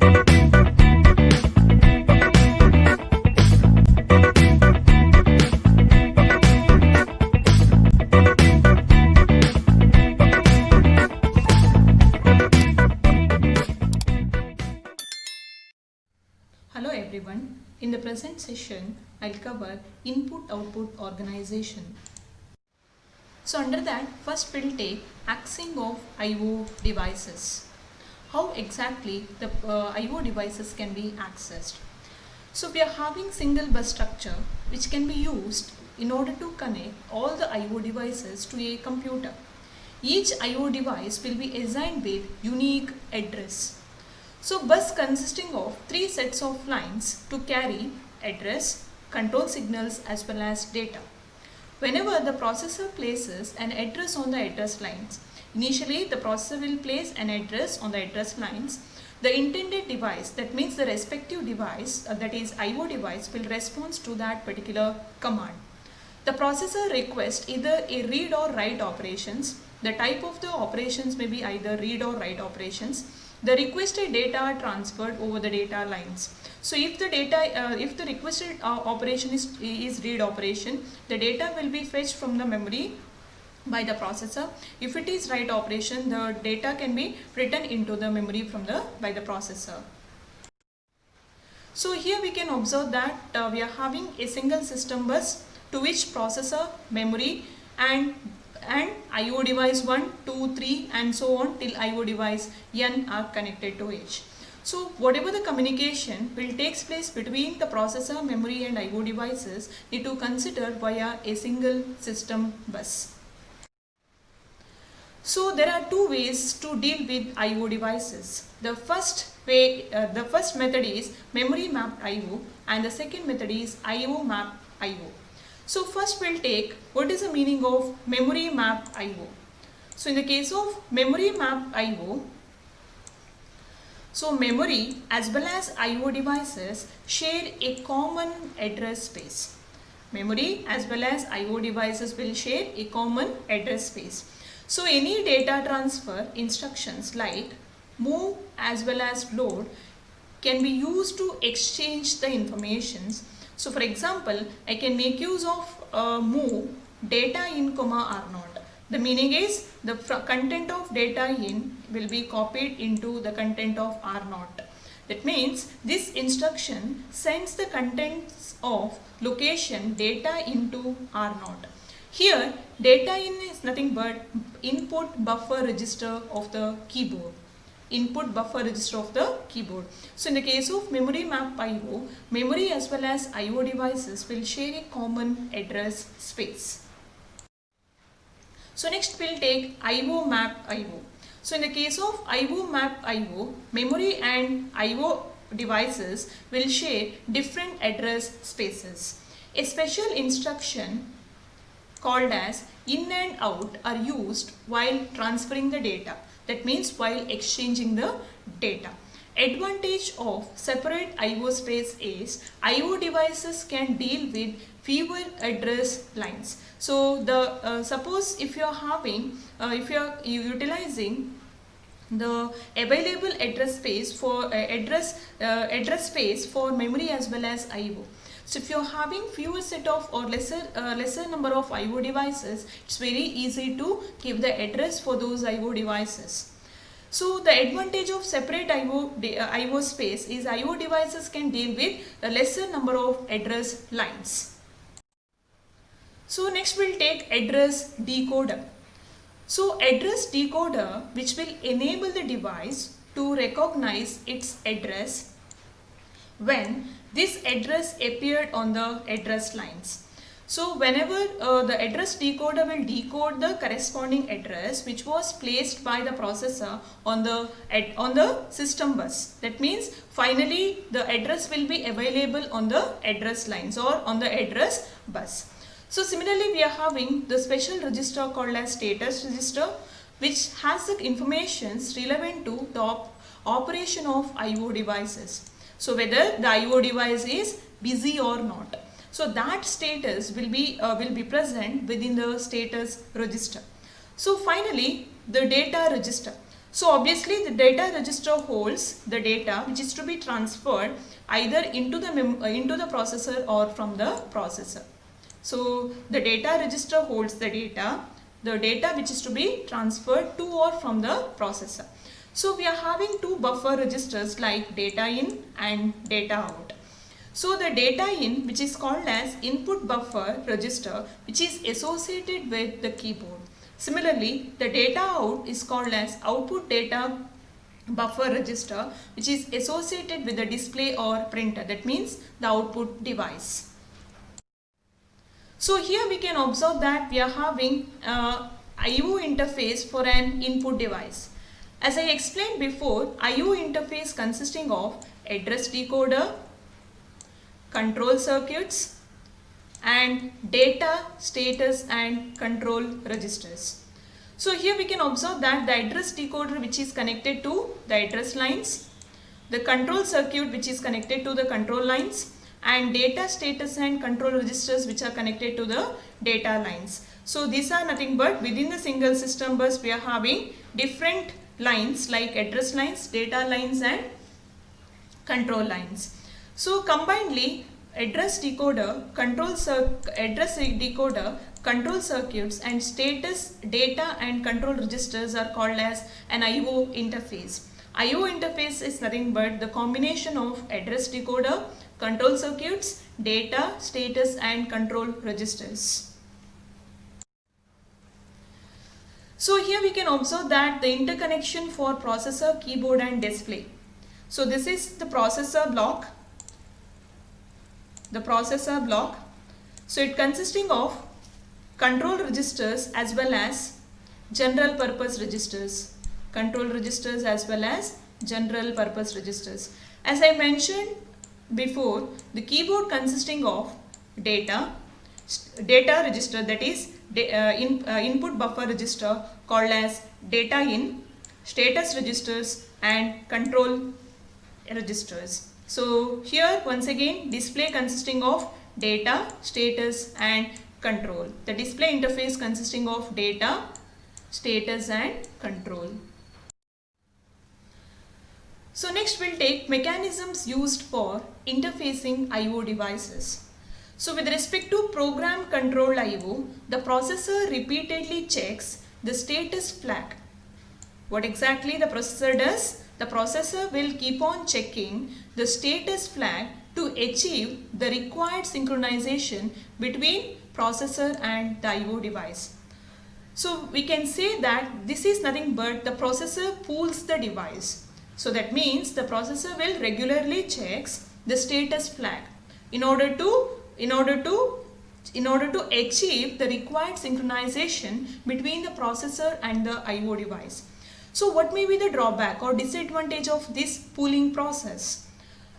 Hello everyone. In the present session, I'll cover input-output organization. So under that, first we'll take accessing of I/O devices. How exactly the I/O devices can be accessed. So we are having single bus structure which can be used in order to connect all the I/O devices to a computer. Each I/O device will be assigned with unique address. So bus consisting of 3 sets of lines to carry address, control signals as well as data. Whenever the processor places an address on the address lines, initially the processor will place an address on the address lines. The intended device, that means the respective device, that is I/O device, will respond to that particular command. The processor requests either a read or write operations. The type of the operations may be either read or write operations. The requested data are transferred over the data lines. So if the requested operation is read operation, the data will be fetched from the memory by the processor. If it is write operation, the data can be written into the memory by the processor. So here we can observe that we are having a single system bus to which processor, memory and I/O device 1, 2, 3 and so on till I/O device N are connected to each. So whatever the communication will takes place between the processor, memory and I/O devices need to consider via a single system bus. So there are two ways to deal with I/O devices. The first method is memory mapped I/O and the second method is I/O mapped I/O. So first we'll take what is the meaning of memory mapped I/O. So in the case of memory mapped I/O, so memory as well as I/O devices share a common address space. Memory as well as I/O devices will share a common address space. So any data transfer instructions like move as well as load can be used to exchange the informations. So for example, I can make use of move data in comma R0. The meaning is the content of data in will be copied into the content of R0. That means this instruction sends the contents of location data into R0. Here data in is nothing but input buffer register of the keyboard. Input buffer register of the keyboard. So in the case of memory map I/O, memory as well as I/O devices will share a common address space. So next we'll take I/O map I/O. So in the case of I/O map I/O, memory and I/O devices will share different address spaces. A special instruction called as in and out are used while transferring the data. That means while exchanging the data. Advantage of separate I/O space is I/O devices can deal with fewer address lines. So the suppose if you are utilizing the available address space for address space for memory as well as I/O. So if you are having fewer set of or lesser number of I/O devices, it's very easy to give the address for those I/O devices. So the advantage of separate I/O space is I/O devices can deal with a lesser number of address lines. So next we'll take address decoder. So address decoder which will enable the device to recognize its address when this address appeared on the address lines. So whenever the address decoder will decode the corresponding address which was placed by the processor on the system bus. That means finally the address will be available on the address lines or on the address bus. So similarly we are having the special register called as status register, which has the information relevant to the operation of I/O devices. So whether the I/O device is busy or not. So that status will be present within the status register. So finally the data register. So obviously the data register holds the data which is to be transferred either into the processor or from the processor. So the data register holds the data which is to be transferred to or from the processor. So we are having two buffer registers like data in and data out. So the data in, which is called as input buffer register, which is associated with the keyboard. Similarly, the data out is called as output data buffer register, which is associated with the display or printer. That means the output device. So here we can observe that we are having I/O interface for an input device. As I explained before, I/O interface consisting of address decoder, control circuits, and data, status and control registers. So here we can observe that the address decoder which is connected to the address lines, the control circuit which is connected to the control lines, and data, status and control registers which are connected to the data lines. So these are nothing but within the single system bus we are having different lines like address lines, data lines and control lines. So combinedly, address decoder, control circuits and status, data and control registers are called as an I/O interface. I/O interface is nothing but the combination of address decoder, control circuits, data, status and control registers. So here we can observe that the interconnection for processor, keyboard and display. So this is the processor block. So it consisting of control registers as well as general purpose registers. As I mentioned before, the keyboard consisting of data register, that is input buffer register called as data in, status registers and control registers. So here once again display consisting of data, status and control. The display interface consisting of data, status and control. So next we'll take mechanisms used for interfacing I/O devices. So with respect to program controlled I/O, the processor repeatedly checks the status flag. What exactly the processor does? The processor will keep on checking the status flag to achieve the required synchronization between processor and the I/O device. So we can say that this is nothing but the processor pulls the device. So that means the processor will regularly checks the status flag in order to achieve the required synchronization between the processor and the I/O device. So what may be the drawback or disadvantage of this pooling process?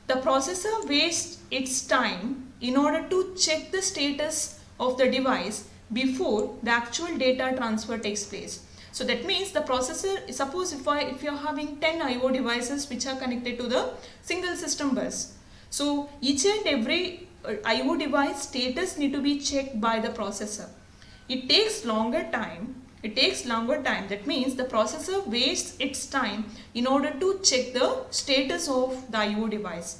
The processor wastes its time in order to check the status of the device before the actual data transfer takes place. So that means the processor, suppose if you are having 10 I/O devices which are connected to the single system bus. So each and every I/O device status need to be checked by the processor. It takes longer time. That means the processor wastes its time in order to check the status of the I/O device.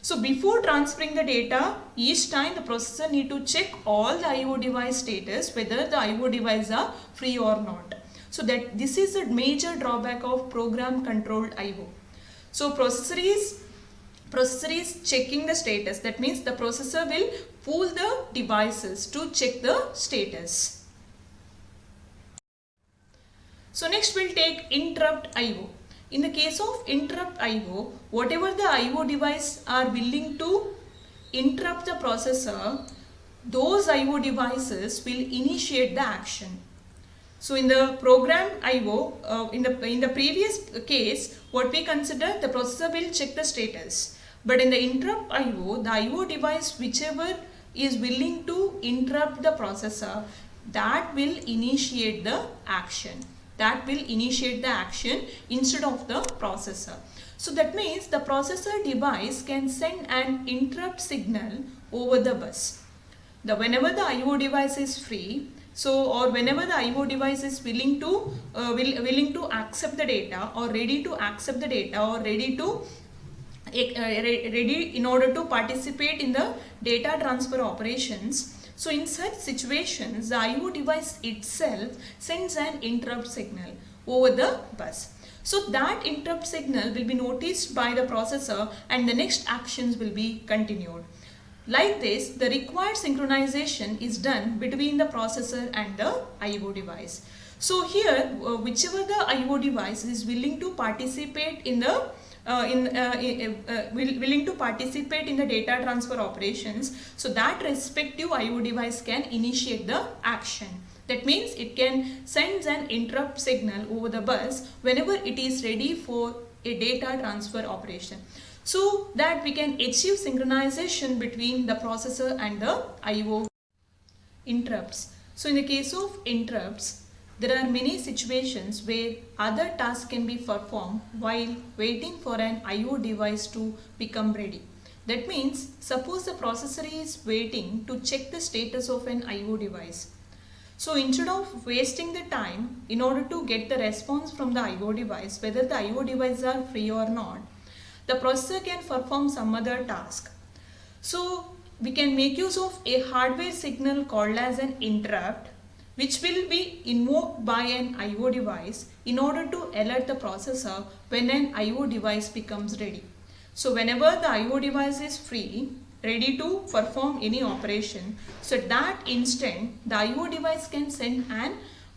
So before transferring the data, each time the processor need to check all the I/O device status, whether the I/O device are free or not. So that this is a major drawback of program controlled I/O. So processor is checking the status. That means the processor will pool the devices to check the status. So next we'll take interrupt I/O. In the case of interrupt I/O, whatever the I/O device are willing to interrupt the processor, those I/O devices will initiate the action. So in the program I/O, in the previous case, what we consider, the processor will check the status. But in the interrupt I/O, the I/O device whichever is willing to interrupt the processor, that will initiate the action. Instead of the processor. So that means the processor device can send an interrupt signal over the bus. Whenever the I/O device is free, So, or whenever the IO device is willing to accept the data, or ready to accept the data, or ready in order to participate in the data transfer operations. So in such situations, the IO device itself sends an interrupt signal over the bus. So that interrupt signal will be noticed by the processor and the next actions will be continued. Like this, the required synchronization is done between the processor and the IO device. So here, whichever the IO device is willing to participate in the willing to participate in the data transfer operations, so that respective IO device can initiate the action. That means it can send an interrupt signal over the bus whenever it is ready for a data transfer operation, so that we can achieve synchronization between the processor and the IO interrupts. So in the case of interrupts, there are many situations where other tasks can be performed while waiting for an IO device to become ready. That means, suppose the processor is waiting to check the status of an IO device. So instead of wasting the time in order to get the response from the IO device, whether the IO devices are free or not, the processor can perform some other task. So we can make use of a hardware signal called as an interrupt, which will be invoked by an IO device in order to alert the processor when an IO device becomes ready. So whenever the IO device is free, ready to perform any operation, so at that instant the IO device can send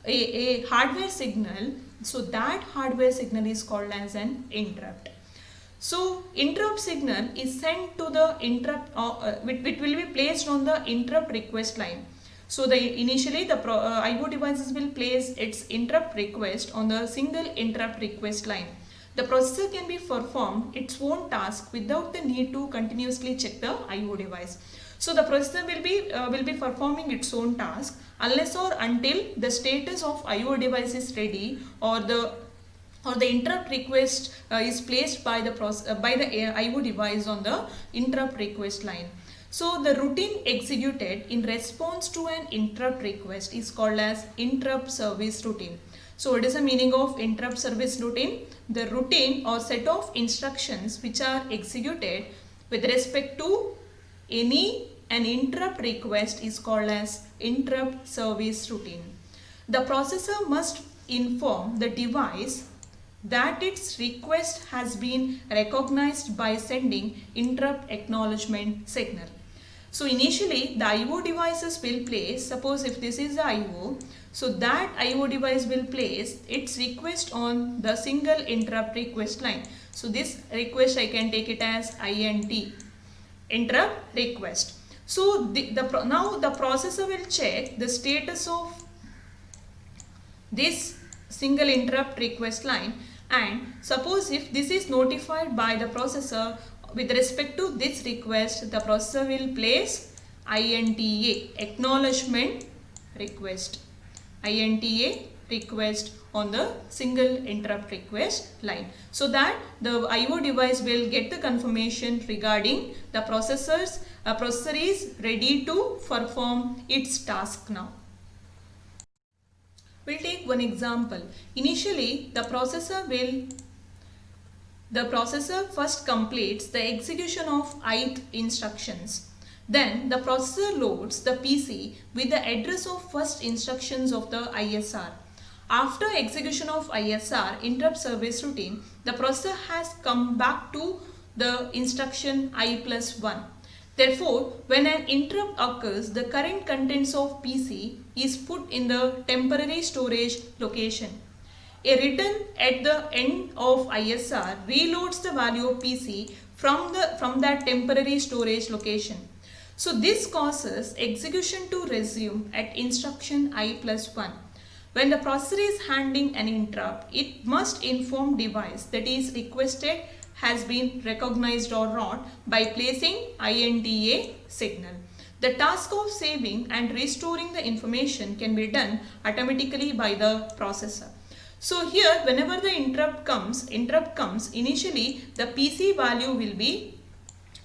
a hardware signal. So that hardware signal is called as an interrupt. So interrupt signal is sent to the interrupt, it will be placed on the interrupt request line. So initially the IO devices will place its interrupt request on the single interrupt request line. The processor can be performed its own task without the need to continuously check the IO device. So the processor will be performing its own task unless or until the status of IO device is ready, or the interrupt request is placed by the IO device on the interrupt request line. So the routine executed in response to an interrupt request is called as interrupt service routine. So what is the meaning of interrupt service routine? The routine or set of instructions which are executed with respect to an interrupt request is called as interrupt service routine. The processor must inform the device that its request has been recognized by sending interrupt acknowledgement signal. So initially the IO devices will place, suppose if this is the IO, so that IO device will place its request on the single interrupt request line. So this request I can take it as INT, interrupt request. So now the processor will check the status of this single interrupt request line, and suppose if this is notified by the processor with respect to this request, the processor will place INTA, acknowledgement request, INTA request on the single interrupt request line, so that the IO device will get the confirmation regarding the processor is ready to perform its task now. We'll take one example. Initially, the processor first completes the execution of ith instructions. Then the processor loads the PC with the address of first instructions of the ISR. After execution of ISR, interrupt service routine, the processor has come back to the instruction I+1. Therefore, when an interrupt occurs, the current contents of PC is put in the temporary storage location. A return at the end of ISR reloads the value of PC from that temporary storage location. So this causes execution to resume at instruction I+1. When the processor is handling an interrupt, it must inform device that is requested has been recognized or not by placing INTA signal. The task of saving and restoring the information can be done automatically by the processor. So here, whenever the interrupt comes, initially the PC value will be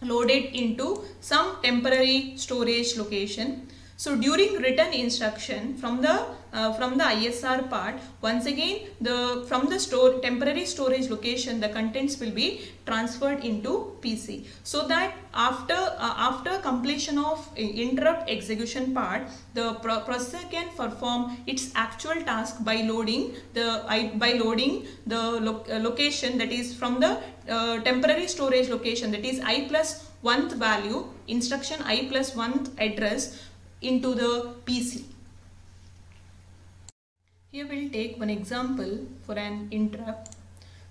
loaded into some temporary storage location. So during written instruction from the ISR part, once again from the temporary storage location, the contents will be transferred into PC, so that after completion of interrupt execution part, the processor can perform its actual task by loading the location, that is from the temporary storage location, that is I plus 1th value, instruction I plus 1th address, into the PC. Here we'll take one example for an interrupt.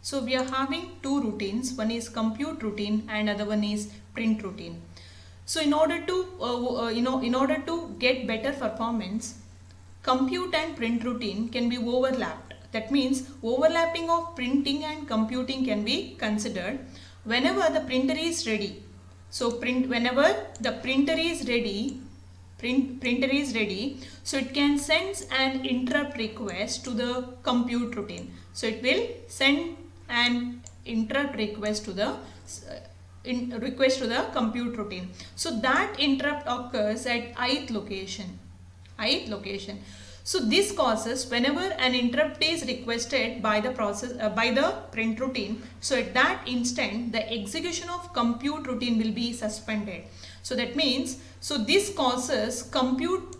So we are having two routines, one is compute routine and other one is print routine. So in order to get better performance, compute and print routine can be overlapped. That means overlapping of printing and computing can be considered whenever the printer is ready. So whenever the printer is ready, so it can send an interrupt request to the compute routine. So it will send an interrupt request to the compute routine. So that interrupt occurs at ith location. So this causes whenever an interrupt is requested by the print routine, so at that instant the execution of compute routine will be suspended. So that means, so this causes compute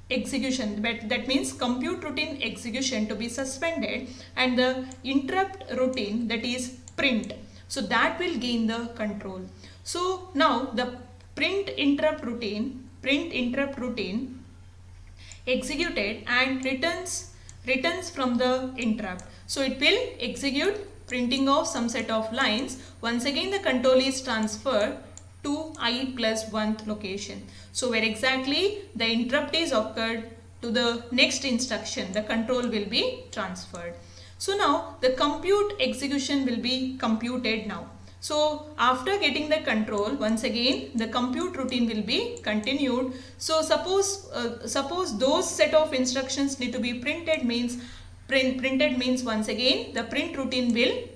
execution, that means compute routine execution to be suspended, and the interrupt routine, that is print, so that will gain the control. So now the print interrupt routine executed and returns from the interrupt. So it will execute printing of some set of lines. Once again the control is transferred to I plus 1th location. So where exactly the interrupt is occurred, to the next instruction the control will be transferred. So now the compute execution will be computed now. So after getting the control, once again the compute routine will be continued. So suppose those set of instructions need to be printed, means once again the print routine will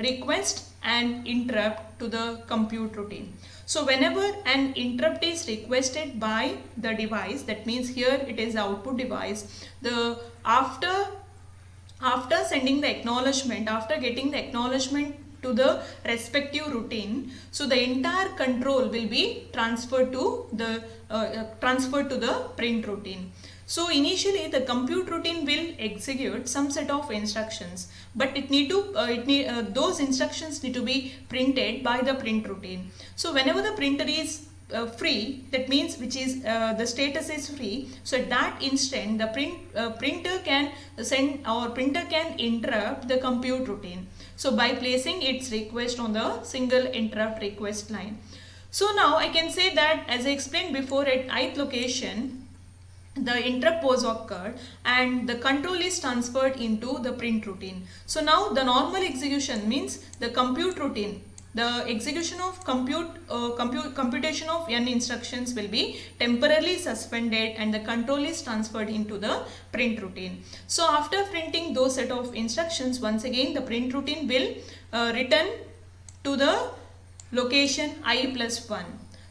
request an interrupt to the compute routine. So whenever an interrupt is requested by the device, that means here it is the output device, after sending the acknowledgement, after getting the acknowledgement to the respective routine, so the entire control will be transferred to the print routine. So initially the compute routine will execute some set of instructions, but those instructions need to be printed by the print routine. So whenever the printer is free, that means which is the status is free, so at that instant the printer can send, or printer can interrupt the compute routine, so by placing its request on the single interrupt request line. So now I can say that, as I explained before, at ith location the interrupt was occurred and the control is transferred into the print routine. So now the normal execution, means the compute routine, the execution of computation of n instructions will be temporarily suspended and the control is transferred into the print routine. So after printing those set of instructions, once again the print routine will return to the location I plus 1.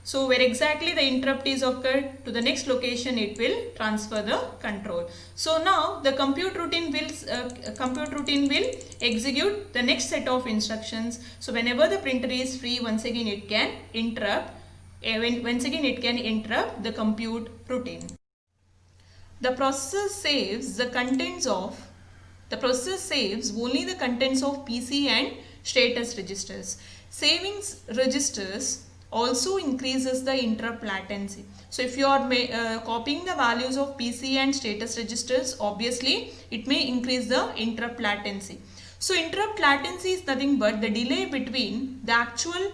So where exactly the interrupt is occurred, to the next location it will transfer the control. So now the compute routine will execute the next set of instructions. So whenever the printer is free, once again it can interrupt. The compute routine. The processor saves only the contents of PC and status registers. Savings registers also increases the interrupt latency. So if you are copying the values of PC and status registers, obviously it may increase the interrupt latency. So interrupt latency is nothing but the delay between the actual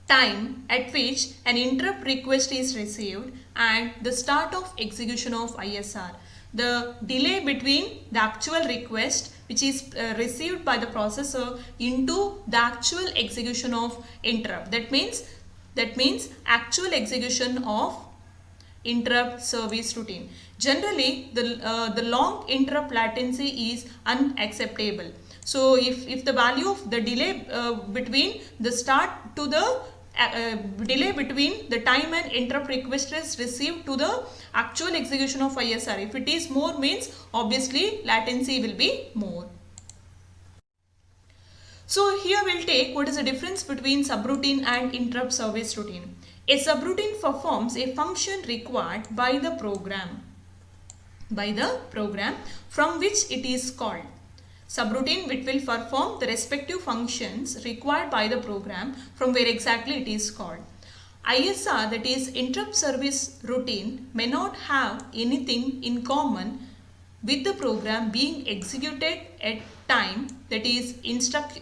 time at which an interrupt request is received and the start of execution of ISR. The delay between the actual request which is received by the processor into the actual execution of interrupt. That means actual execution of interrupt service routine. Generally, the long interrupt latency is unacceptable. So if the value of the delay between the start to the delay between the time an interrupt request is received to the actual execution of ISR. If it is more, means obviously latency will be more. So here we'll take what is the difference between subroutine and interrupt service routine. A subroutine performs a function required by the program from which it is called. Subroutine which will perform the respective functions required by the program from where exactly it is called. ISR, that is interrupt service routine, may not have anything in common with the program being executed at time, that is interrupt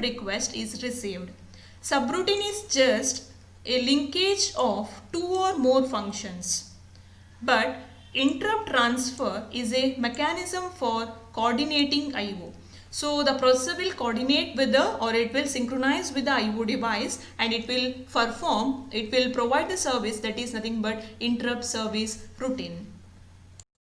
request is received. Subroutine is just a linkage of two or more functions, but interrupt transfer is a mechanism for coordinating IO. So the processor will coordinate with it will synchronize with the IO device, and it will provide the service that is nothing but interrupt service routine.